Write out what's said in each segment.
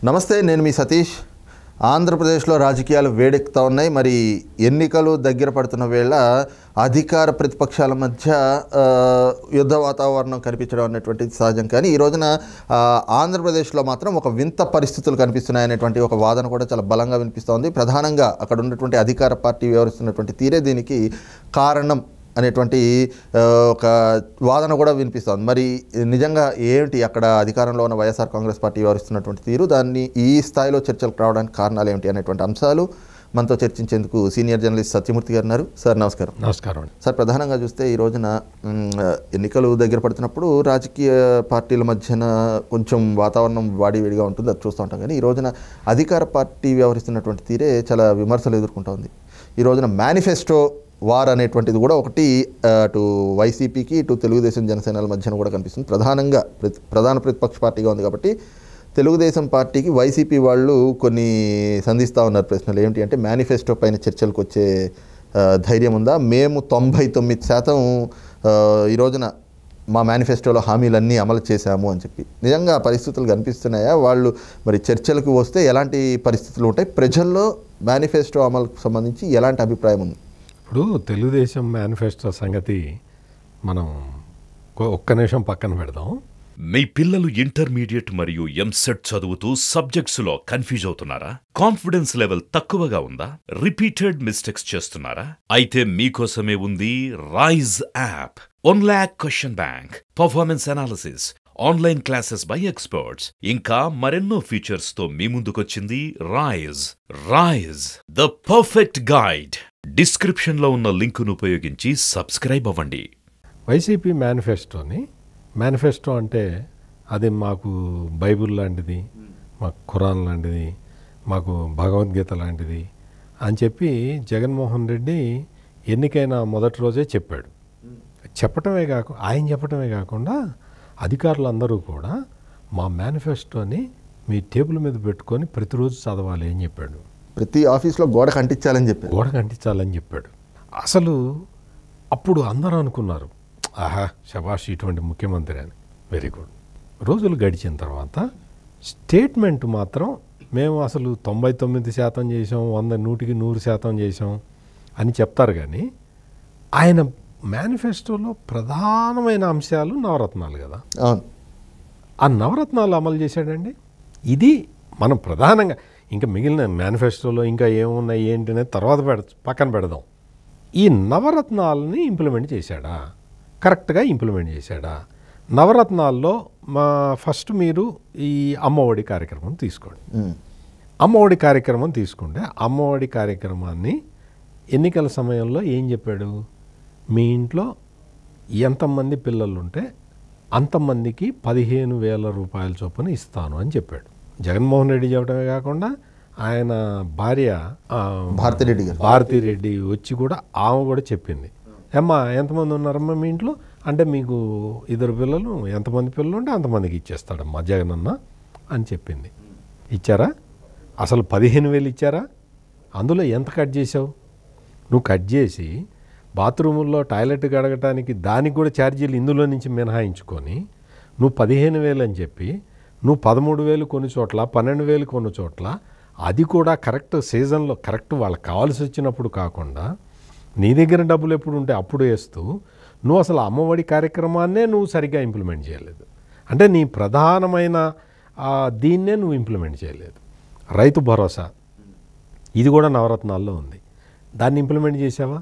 నమస్తే, నేను మీ సతీష్. ఆంధ్రప్రదేశ్లో రాజకీయాలు వేడెక్కుతూ ఉన్నాయి. మరి ఎన్నికలు దగ్గర పడుతున్న వేళ అధికార ప్రతిపక్షాల మధ్య యుద్ధ వాతావరణం కనిపించడం అనేటువంటిది సహజం. కానీ ఈ రోజున ఆంధ్రప్రదేశ్లో మాత్రం ఒక వింత పరిస్థితులు కనిపిస్తున్నాయనేటువంటి ఒక వాదన కూడా చాలా బలంగా వినిపిస్తోంది. ప్రధానంగా అక్కడ ఉన్నటువంటి అధికార పార్టీ వ్యవహరిస్తున్నటువంటి తీరే దీనికి కారణం అనేటువంటి ఒక వాదన కూడా వినిపిస్తోంది. మరి నిజంగా ఏంటి అక్కడ అధికారంలో ఉన్న వైఎస్ఆర్ కాంగ్రెస్ పార్టీ వ్యవహరిస్తున్నటువంటి తీరు, దాన్ని ఈ స్థాయిలో చర్చలకు రావడానికి కారణాలు ఏమిటి అనేటువంటి అంశాలు మనతో చర్చించేందుకు సీనియర్ జర్నలిస్ట్ సత్యమూర్తి గారు ఉన్నారు. సార్ నమస్కారం. నమస్కారం సార్, ప్రధానంగా చూస్తే ఈ రోజున ఎన్నికలు దగ్గర పడుతున్నప్పుడు రాజకీయ పార్టీల మధ్యన కొంచెం వాతావరణం వాడివేడిగా ఉంటుంది, అది చూస్తూ ఉంటాం. కానీ ఈ రోజున అధికార పార్టీ వ్యవహరిస్తున్నటువంటి తీరే చాలా విమర్శలు ఎదుర్కొంటూ ఉంది. ఈ రోజున మేనిఫెస్టో వార్ అనేటువంటిది కూడా ఒకటి అటు వైసీపీకి ఇటు తెలుగుదేశం జనసేనల మధ్యన కూడా కనిపిస్తుంది. ప్రధానంగా ప్రధాన ప్రతిపక్ష పార్టీగా ఉంది కాబట్టి తెలుగుదేశం పార్టీకి వైసీపీ వాళ్ళు కొన్ని సంధిస్తూ ఉన్నారు ప్రశ్నలు. ఏమిటి అంటే, మేనిఫెస్టో పైన చర్చలకు వచ్చే ధైర్యం ఉందా? మేము 99% ఈ రోజున మా మేనిఫెస్టోలో హామీలన్నీ అమలు చేశాము అని చెప్పి నిజంగా పరిస్థితులు కనిపిస్తున్నాయా? వాళ్ళు మరి చర్చలకు వస్తే ఎలాంటి పరిస్థితులు ఉంటాయి? ప్రజల్లో మేనిఫెస్టో అమలుకు సంబంధించి ఎలాంటి అభిప్రాయం ఉంది? ఇప్పుడు తెలుగుదేశం మేనిఫెస్టో సంగతి మనం ఒక్క నిమిషం పక్కన పెడదాం. మీ పిల్లలు ఇంటర్మీడియట్ మరియు ఎంసెట్ చదువుతూ సబ్జెక్ట్స్లో కన్ఫ్యూజ్ అవుతున్నారా? కాన్ఫిడెన్స్ లెవెల్ తక్కువగా ఉందా? రిపీటెడ్ మిస్టేక్స్ చేస్తున్నారా? అయితే మీకోసమే ఉంది Rise app. 1 lakh question bank, performance analysis, online classes by experts, ఇంకా మరెన్నో ఫీచర్స్ తో మీ ముందుకొచ్చింది Rise the perfect guide. Description లో ఉన్న లింకును ఉపయోగించి సబ్స్క్రైబ్ అవ్వండి. వైసీపీ మేనిఫెస్టో అంటే అది మాకు బైబిల్ లాంటిది, మాకు ఖురాన్ లాంటిది, మాకు భగవద్గీత లాంటిది అని చెప్పి జగన్మోహన్ రెడ్డి ఎన్నికైన మొదటి రోజే చెప్పాడు. ఆయన చెప్పటమే కాకుండా అధికారులందరూ కూడా మా మేనిఫెస్టోని మీ టేబుల్ మీద పెట్టుకొని ప్రతిరోజు చదవాలి అని చెప్పాడు. ప్రతి ఆఫీస్లో గోడకు అంటించాలని చెప్పాడు. అసలు అప్పుడు అందరూ అనుకున్నారు, ఆహా శభాష్ ఇటువంటి ముఖ్యమంత్రి అని. Very good. రోజులు గడిచిన తర్వాత స్టేట్మెంట్ మాత్రం మేము అసలు 99% చేసాం, 100% చేసాం అని చెప్తారు. కానీ ఆయన మేనిఫెస్టోలో ప్రధానమైన అంశాలు నవరత్నాలు కదా. ఆ నవరత్నాలు అమలు చేశాడండి. ఇది మనం ప్రధానంగా, ఇంకా మిగిలిన మేనిఫెస్టోలో ఇంకా ఏమున్నాయి ఏంటి అనేది తర్వాత పక్కన పెడదాం. ఈ నవరత్నాలని ఇంప్లిమెంట్ చేశాడా? కరెక్ట్గా ఇంప్లిమెంట్ చేశాడా? నవరత్నాల్లో ఫస్ట్ మీరు ఈ అమ్మఒడి కార్యక్రమం తీసుకోండి. అమ్మఒడి కార్యక్రమం తీసుకుంటే అమ్మఒడి కార్యక్రమాన్ని ఎన్నికల సమయంలో ఏం చెప్పాడు? మీ ఇంట్లో ఎంతమంది పిల్లలు ఉంటే అంతమందికి 15,000 రూపాయల చొప్పున ఇస్తాను అని చెప్పాడు. జగన్మోహన్ రెడ్డి చెప్పడమే కాకుండా ఆయన భార్య భారతిరెడ్డి వచ్చి కూడా ఆమె కూడా చెప్పింది, అమ్మా ఎంతమంది ఉన్నారమ్మా మీ ఇంట్లో అంటే మీకు 2 పిల్లలు, ఎంతమంది పిల్లలు ఉంటే అంతమందికి ఇచ్చేస్తాడమ్మా జగనన్న అని చెప్పింది. ఇచ్చారా? అసలు 15,000 ఇచ్చారా? అందులో ఎంత కట్ చేసావు? నువ్వు కట్ చేసి బాత్రూముల్లో టాయిలెట్ కడగటానికి దానికి కూడా ఛార్జీలు ఇందులో నుంచి మినహాయించుకొని నువ్వు 15,000 అని చెప్పి నువ్వు 13,000 కొన్ని చోట్ల, 12,000 కొన్ని చోట్ల, అది కూడా కరెక్ట్ సీజన్లో కరెక్ట్ వాళ్ళకి కావాల్సి వచ్చినప్పుడు కాకుండా నీ దగ్గర డబ్బులు ఎప్పుడు ఉంటే అప్పుడు వేస్తూ నువ్వు అసలు అమ్మఒడి కార్యక్రమాన్నే నువ్వు సరిగ్గా ఇంప్లిమెంట్ చేయలేదు. అంటే నీ ప్రధానమైన దీన్నే నువ్వు ఇంప్లిమెంట్ చేయలేదు. రైతు భరోసా ఇది కూడా నవరత్నాల్లో ఉంది. దాన్ని ఇంప్లిమెంట్ చేసావా?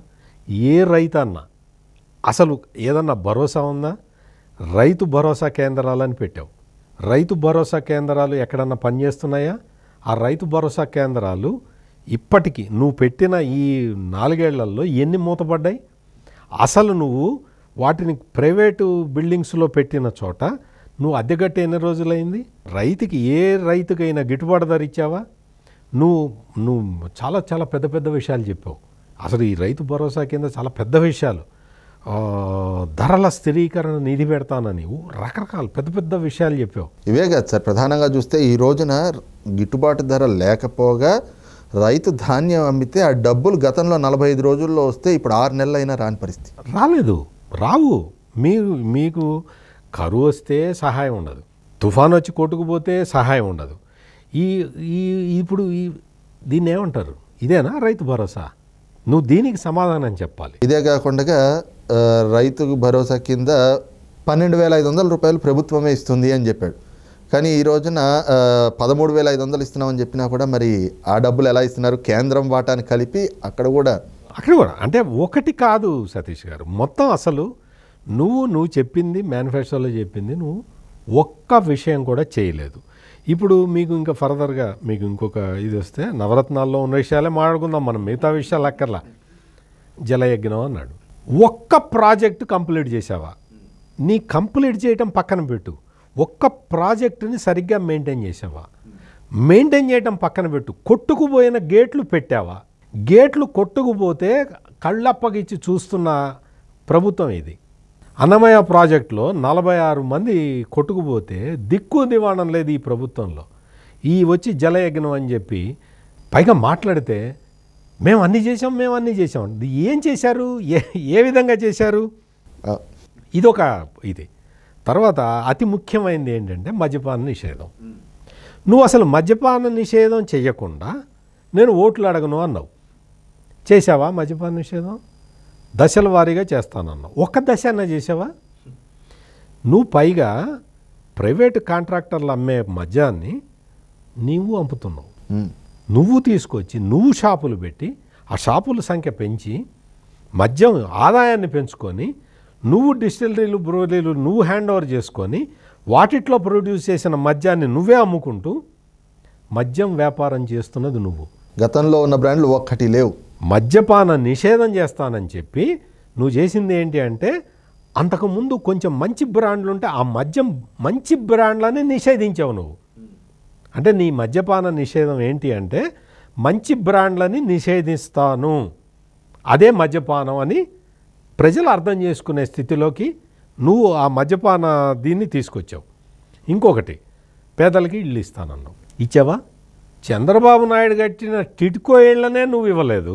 ఏ రైతు అన్నా అసలు ఏదన్నా భరోసా ఉందా? రైతు భరోసా కేంద్రాలని పెట్టావు. రైతు భరోసా కేంద్రాలు ఎక్కడన్నా పనిచేస్తున్నాయా? ఆ రైతు భరోసా కేంద్రాలు ఇప్పటికీ నువ్వు పెట్టిన ఈ 4 ఏళ్లలో ఎన్ని మూతపడ్డాయి? అసలు నువ్వు వాటిని ప్రైవేటు బిల్డింగ్స్లో పెట్టిన చోట నువ్వు అద్దెగట్టి ఎన్ని రోజులైంది? ఏ రైతుకైనా గిట్టుబాటు ధర ఇచ్చావా? నువ్వు చాలా చాలా పెద్ద పెద్ద విషయాలు చెప్పావు. అసలు ఈ రైతు భరోసా కింద చాలా పెద్ద విషయాలు, ధరల స్థిరీకరణ నిధి పెడతానని రకరకాల పెద్ద పెద్ద విషయాలు చెప్పావు. ఇవే కాదు సార్, ప్రధానంగా చూస్తే ఈ రోజున గిట్టుబాటు ధర లేకపోగా రైతు ధాన్యం అమ్మితే ఆ డబ్బులు గతంలో 45 రోజుల్లో వస్తే ఇప్పుడు 6 నెలలైనా రాని పరిస్థితి. రావు. మీకు కరువు వస్తే సహాయం ఉండదు, తుఫాను వచ్చి కొట్టుకుపోతే సహాయం ఉండదు. ఈ ఈ ఇప్పుడు దీన్ని ఏమంటారు? ఇదేనా రైతు భరోసా? నువ్వు దీనికి సమాధానం చెప్పాలి. ఇదే కాకుండా రైతు భరోసా కింద 12,500 రూపాయలు ప్రభుత్వమే ఇస్తుంది అని చెప్పాడు. కానీ ఈ రోజున 13,500 ఇస్తున్నామని చెప్పినా కూడా మరి ఆ డబ్బులు ఎలా ఇస్తున్నారు? కేంద్రం వాటాన్ని కలిపి అక్కడ కూడా అంటే ఒకటి కాదు సతీష్ గారు, మొత్తం అసలు నువ్వు చెప్పింది మేనిఫెస్టోలో చెప్పింది నువ్వు ఒక్క విషయం కూడా చేయలేదు. ఇప్పుడు మీకు ఇంకా ఫర్దర్గా మీకు ఇంకొక ఇది వస్తే నవరత్నాల్లో ఉన్న విషయాలే మాట్లాడుకుందాం మనం, మిగతా విషయాలు అక్కర్లా. జలయజ్ఞం అన్నాడు, ఒక్క ప్రాజెక్టు కంప్లీట్ చేసావా? నీ కంప్లీట్ చేయటం పక్కన పెట్టు, ఒక్క ప్రాజెక్టుని సరిగ్గా మెయింటైన్ చేసావా? మెయింటైన్ చేయటం పక్కన పెట్టు, కొట్టుకుపోయిన గేట్లు పెట్టావా? గేట్లు కొట్టుకుపోతే కళ్ళప్పగిచ్చి చూస్తున్న ప్రభుత్వం ఇది. అన్నమయ్య ప్రాజెక్టులో 46 మంది కొట్టుకుపోతే దిక్కు దివాణం లేదు ఈ ప్రభుత్వంలో. ఈ వచ్చి జలయజ్ఞం అని చెప్పి పైగా మాట్లాడితే మేము అన్నీ చేసాం. ఏం చేశారు? ఏ విధంగా చేశారు? ఇదొక ఇది. తర్వాత అతి ముఖ్యమైనది ఏంటంటే మద్యపాన నిషేధం. నువ్వు అసలు మద్యపాన నిషేధం చెయ్యకుండా నేను ఓట్లు అడగను అన్నావు. చేసావా మద్యపాన నిషేధం? దశల వారీగా చేస్తానన్నావు. ఒక్క దశ అన్నా చేసావా? నువ్వు పైగా ప్రైవేటు కాంట్రాక్టర్లు అమ్మే మద్యాన్ని నీవు అమ్ముతున్నావు. నువ్వు తీసుకొచ్చి నువ్వు షాపులు పెట్టి ఆ షాపుల సంఖ్య పెంచి మద్యం ఆదాయాన్ని పెంచుకొని నువ్వు డిస్టిలరీలు బ్రూవరీలు నువ్వు హ్యాండ్ ఓవర్ చేసుకొని వాటిట్లో ప్రొడ్యూస్ చేసిన మద్యాన్ని నువ్వే అమ్ముకుంటూ మద్యం వ్యాపారం చేస్తున్నది నువ్వు. గతంలో ఉన్న బ్రాండ్లు ఒక్కటి లేవు. మద్యపాన నిషేధం చేస్తానని చెప్పి నువ్వు చేసింది ఏంటి అంటే అంతకుముందు కొంచెం మంచి బ్రాండ్లు ఉంటే ఆ మద్యం మంచి బ్రాండ్లని నిషేధించావు నువ్వు. అంటే నీ మద్యపాన నిషేధం ఏంటి అంటే మంచి బ్రాండ్లని నిషేధిస్తాను, అదే మద్యపానం అని ప్రజలు అర్థం చేసుకునే స్థితిలోకి నువ్వు ఆ మద్యపాన దీన్ని తీసుకొచ్చావు. ఇంకొకటి, పేదలకి ఇళ్ళు ఇస్తానన్నావు. ఇచ్చావా? చంద్రబాబు నాయుడు కట్టిన టిట్కో ఇళ్లనే నువ్వు ఇవ్వలేదు.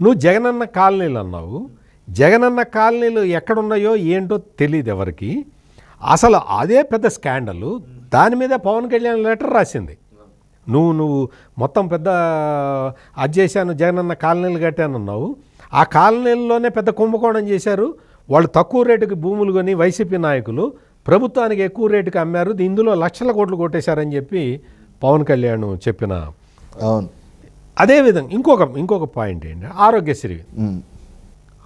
నువ్వు జగనన్న కాలనీలు అన్నావు. జగనన్న కాలనీలు ఎక్కడున్నాయో ఏంటో తెలియదు ఎవరికి. అసలు అదే పెద్ద స్కాండలు. దాని మీద పవన్ కళ్యాణ్ లెటర్ రాసింది. నువ్వు మొత్తం పెద్ద అది చేశాను, జగనన్న కాలనీలు కట్టానన్నావు. ఆ కాలనీల్లోనే పెద్ద కుంభకోణం చేశారు. వాళ్ళు తక్కువ రేటుకి భూములు కొని వైసీపీ నాయకులు ప్రభుత్వానికి ఎక్కువ రేటుకి అమ్మారు, ఇందులో లక్షల కోట్లు కొట్టేశారని చెప్పి పవన్ కళ్యాణ్ చెప్పిన. అవును. అదేవిధంగా ఇంకొక పాయింట్ ఏంటి, ఆరోగ్యశ్రీ.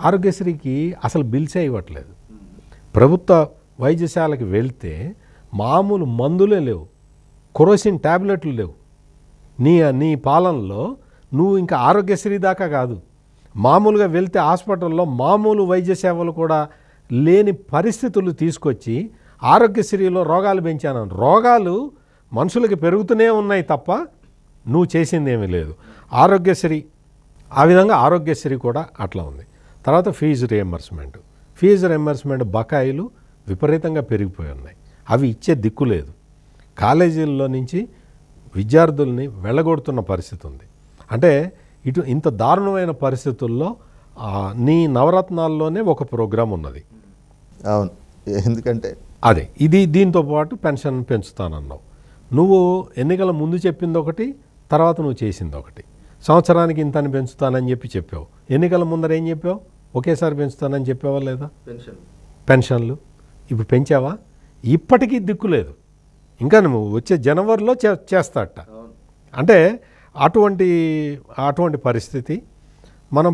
ఆరోగ్యశ్రీకి అసలు బిల్సే ఇవ్వట్లేదు. ప్రభుత్వ వైద్యశాలకి వెళ్తే మామూలు మందులే లేవు, కొరోసిన్ ట్యాబ్లెట్లు లేవు. నీ పాలనలో నువ్వు ఇంకా ఆరోగ్యశ్రీ దాకా కాదు, మామూలుగా వెళ్తే హాస్పిటల్లో మామూలు వైద్య సేవలు కూడా లేని పరిస్థితులు తీసుకొచ్చి ఆరోగ్యశ్రీలో రోగాలు పెంచాను. రోగాలు మనుషులకి పెరుగుతూనే ఉన్నాయి తప్ప నువ్వు చేసింది ఏమీ లేదు. ఆరోగ్యశ్రీ ఆ విధంగా ఆరోగ్యశ్రీ కూడా అట్లా ఉంది. తర్వాత ఫీజు రియంబర్స్మెంట్ బకాయిలు విపరీతంగా పెరిగిపోయి ఉన్నాయి. అవి ఇచ్చే దిక్కు లేదు. కాలేజీల్లో నుంచి విద్యార్థుల్ని వెళ్ళగొడుతున్న పరిస్థితి ఉంది. అంటే ఇంత దారుణమైన పరిస్థితుల్లో నీ నవరత్నాల్లోనే ఒక ప్రోగ్రాం ఉన్నది. అవును. ఎందుకంటే అదే దీంతో పాటు పెన్షన్ పెంచుతానన్నావు. నువ్వు ఎన్నికల ముందు చెప్పింది ఒకటి, తర్వాత నువ్వు చేసింది ఒకటి. సంవత్సరానికి ఇంత అని పెంచుతానని చెప్పావు. ఎన్నికల ముందర ఏం చెప్పావు? ఒకేసారి పెంచుతానని చెప్పావా లేదా? పెన్షన్లు ఇప్పుడు పెంచావా? ఇప్పటికీ దిక్కు లేదు. ఇంకా నువ్వు వచ్చే జనవరిలో చేస్తాట. అంటే అటువంటి పరిస్థితి మనం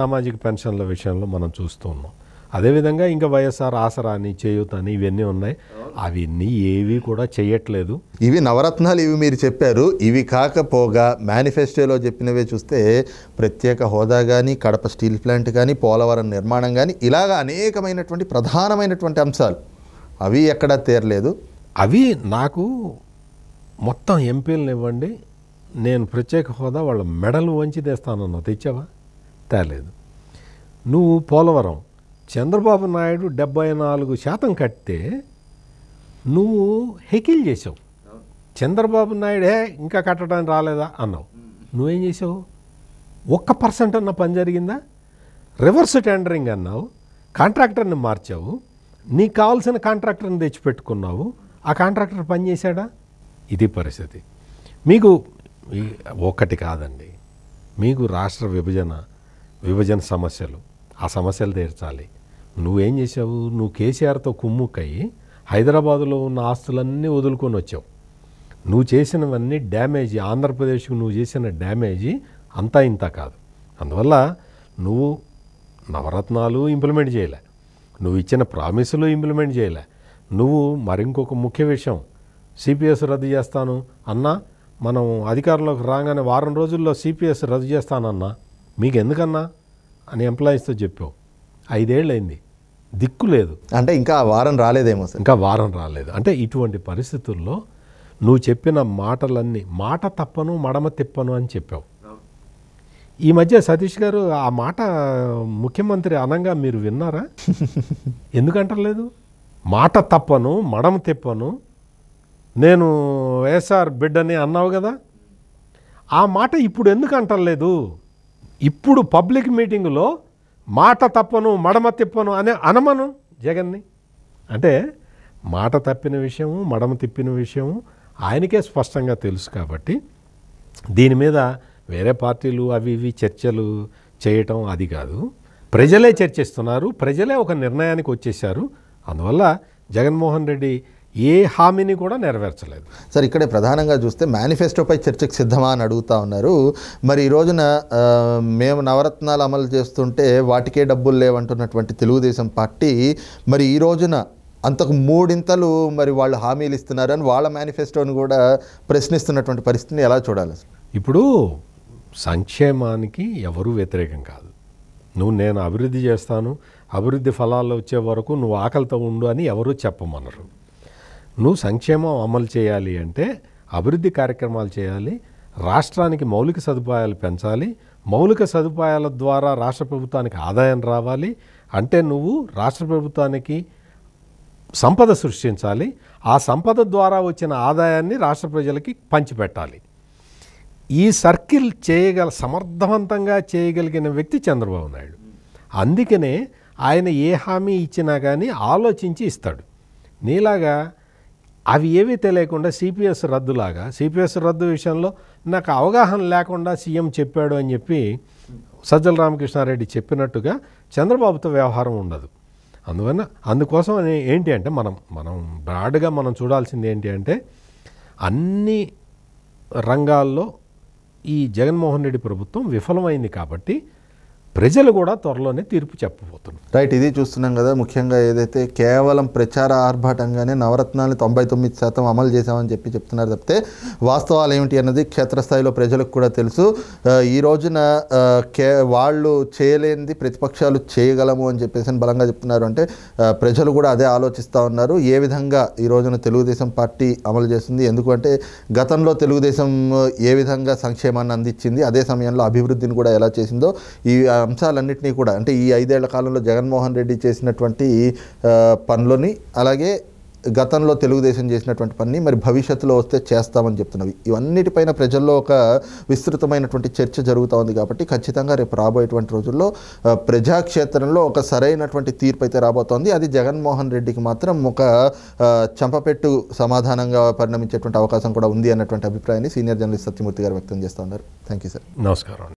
సామాజిక పెన్షన్ల విషయంలో మనం చూస్తూ ఉన్నాం. అదేవిధంగా ఇంకా వైఎస్ఆర్ ఆసరా అని, చేయూత అని ఇవన్నీ ఉన్నాయి. అవన్నీ ఏవి కూడా చేయట్లేదు. ఇవి నవరత్నాలు, ఇవి మీరు చెప్పారు. ఇవి కాకపోగా మేనిఫెస్టోలో చెప్పినవే చూస్తే ప్రత్యేక హోదా కానీ, కడప స్టీల్ ప్లాంట్ కానీ, పోలవరం నిర్మాణం కానీ, ఇలాగ అనేకమైనటువంటి ప్రధానమైనటువంటి అంశాలు అవి ఎక్కడా తేరలేదు. అవి నాకు మొత్తం ఎంపీలను ఇవ్వండి, నేను ప్రత్యేక హోదా వాళ్ళ మెడలు వంచి తెస్తానన్నావు. తెచ్చావా? తేలేదు. నువ్వు పోలవరం చంద్రబాబు నాయుడు 74% కడితే నువ్వు హెకిల్ చేసావు. చంద్రబాబు నాయుడే ఇంకా కట్టడానికి రాలేదా అన్నావు. నువ్వేం చేసావు? 1% అన్న పని జరిగిందా? రివర్స్ టెండరింగ్ అన్నావు, కాంట్రాక్టర్ని మార్చావు, నీకు కావాల్సిన కాంట్రాక్టర్ని తెచ్చిపెట్టుకున్నావు. ఆ కాంట్రాక్టర్ పని చేశాడా? ఇది పరిస్థితి. మీకు ఒకటి కాదండి, మీకు రాష్ట్ర విభజన సమస్యలు, ఆ సమస్యలు తీర్చాలి. నువ్వేం చేసావు? నువ్వు కేసీఆర్తో కుమ్ముక్కయ్యి హైదరాబాదులో ఉన్న ఆస్తులన్నీ వదులుకొని వచ్చావు. నువ్వు చేసినవన్నీ డ్యామేజీ, ఆంధ్రప్రదేశ్కు నువ్వు చేసిన డ్యామేజీ అంతా ఇంత కాదు. అందువల్ల నువ్వు నవరత్నాలు ఇంప్లిమెంట్ చేయలే, నువ్వు ఇచ్చిన ప్రామిసులు ఇంప్లిమెంట్ చేయలే. నువ్వు మరింకొక ముఖ్య విషయం, సిపిఎస్ రద్దు చేస్తాను అన్నా, మనం అధికారంలోకి రాగానే వారం రోజుల్లో సిపిఎస్ రద్దు చేస్తానన్నా, మీకు ఎందుకన్నా అని ఎంప్లాయీస్తో చెప్పావు. 5 ఏళ్ళు అయింది, దిక్కు లేదు. అంటే ఇంకా వారం రాలేదేమో సార్. ఇంకా వారం రాలేదు. అంటే ఇటువంటి పరిస్థితుల్లో నువ్వు చెప్పిన మాటలన్నీ మాట తప్పను మడమ తిప్పను అని చెప్పావు. ఈ మధ్య సతీష్ గారు ఆ మాట ముఖ్యమంత్రి అనంగా మీరు విన్నారా? ఎందుకంటలేదు? మాట తప్పను మడమ తిప్పను, నేను వైఎస్ఆర్ బిడ్డని అన్నావు కదా, ఆ మాట ఇప్పుడు ఎందుకు అంటలేదు? ఇప్పుడు పబ్లిక్ మీటింగులో మాట తప్పను మడమ తిప్పను అనే అనమను జగన్ని. అంటే మాట తప్పిన విషయము మడమ తిప్పిన విషయము ఆయనకే స్పష్టంగా తెలుసు. కాబట్టి దీని మీద వేరే పార్టీలు అవి ఇవి చర్చలు చేయటం అది కాదు, ప్రజలే చర్చిస్తున్నారు, ప్రజలే ఒక నిర్ణయానికి వచ్చేసారు. అందువల్ల జగన్మోహన్ రెడ్డి ఏ హామీని కూడా నెరవేర్చలేదు. సార్, ఇక్కడే ప్రధానంగా చూస్తే మేనిఫెస్టోపై చర్చకు సిద్ధమా అని అడుగుతా ఉన్నారు. మరి ఈ రోజున మేము నవరత్నాలు అమలు చేస్తుంటే వాటికే డబ్బులు లేవంటున్నటువంటి తెలుగుదేశం పార్టీ మరి ఈ రోజున అంతకు 3 ఇంతలు మరి వాళ్ళు హామీలు ఇస్తున్నారని వాళ్ళ మేనిఫెస్టోని కూడా ప్రశ్నిస్తున్నటువంటి పరిస్థితిని ఎలా చూడాలి? ఇప్పుడు సంక్షేమానికి ఎవరూ వ్యతిరేకం కాదు. నేను అభివృద్ధి చేస్తాను, అభివృద్ధి ఫలాలు వచ్చే వరకు నువ్వు ఆకలితో ఉండు అని ఎవరూ చెప్పమనరు. నువ్వు సంక్షేమం అమలు చేయాలి అంటే అభివృద్ధి కార్యక్రమాలు చేయాలి, రాష్ట్రానికి మౌలిక సదుపాయాలు పెంచాలి, మౌలిక సదుపాయాల ద్వారా రాష్ట్ర ప్రభుత్వానికి ఆదాయం రావాలి. అంటే నువ్వు రాష్ట్ర ప్రభుత్వానికి సంపద సృష్టించాలి, ఆ సంపద ద్వారా వచ్చిన ఆదాయాన్ని రాష్ట్ర ప్రజలకి పంచిపెట్టాలి. ఈ సర్కిల్ సమర్థవంతంగా చేయగలిగిన వ్యక్తి చంద్రబాబు నాయుడు. అందుకనే ఆయన ఏ హామీ ఇచ్చినా కానీ ఆలోచించి ఇస్తాడు. నీలాగా అవి ఏవీ తెలియకుండా సిపిఎస్ రద్దు విషయంలో నాకు అవగాహన లేకుండా సీఎం చెప్పాడు అని చెప్పి సజ్జల రామకృష్ణారెడ్డి చెప్పినట్టుగా చంద్రబాబుతో వ్యవహారం ఉండదు. అందుకోసం ఏంటి అంటే మనం బ్రాడ్గా మనం చూడాల్సింది ఏంటి అంటే అన్ని రంగాల్లో ఈ జగన్మోహన్ రెడ్డి ప్రభుత్వం విఫలమైంది కాబట్టి ప్రజలు కూడా త్వరలోనే తీర్పు చెప్పబోతున్నారు. రైట్, ఇది చూస్తున్నాం కదా. ముఖ్యంగా ఏదైతే కేవలం ప్రచార ఆర్భాటంగానే నవరత్నాలు 99% అమలు చేశామని చెప్తున్నారు తప్పితే వాస్తవాలు ఏమిటి అన్నది క్షేత్రస్థాయిలో ప్రజలకు కూడా తెలుసు. ఈ రోజున వాళ్ళు చేయలేనిది ప్రతిపక్షాలు చేయగలము అని చెప్పేసి బలంగా చెప్తున్నారు. అంటే ప్రజలు కూడా అదే ఆలోచిస్తూ ఉన్నారు. ఏ విధంగా ఈ రోజున తెలుగుదేశం పార్టీ అమలు చేస్తుంది, ఎందుకంటే గతంలో తెలుగుదేశం ఏ విధంగా సంక్షేమాన్ని అందించింది, అదే సమయంలో అభివృద్ధిని కూడా ఎలా చేసిందో ఈ అంశాలన్నింటినీ కూడా, అంటే ఈ 5 ఏళ్ల కాలంలో జగన్మోహన్ రెడ్డి చేసినటువంటి పనులని, అలాగే గతంలో తెలుగుదేశం చేసినటువంటి పని మరి భవిష్యత్తులో వస్తే చేస్తామని చెప్తున్నవి, ఇవన్నిటిపైన ప్రజల్లో ఒక విస్తృతమైనటువంటి చర్చ జరుగుతూ ఉంది. కాబట్టి ఖచ్చితంగా రేపు రాబోయేటువంటి రోజుల్లో ప్రజాక్షేత్రంలో ఒక సరైనటువంటి తీర్పు అయితే రాబోతోంది. అది జగన్మోహన్ రెడ్డికి మాత్రం ఒక చంపపెట్టు సమాధానంగా పరిణమించేటువంటి అవకాశం కూడా ఉంది అన్నటువంటి అభిప్రాయాన్ని సీనియర్ జర్నలిస్ట్ సత్యమూర్తి గారు వ్యక్తం చేస్తూ ఉన్నారు. Thank you sir. నమస్కారం.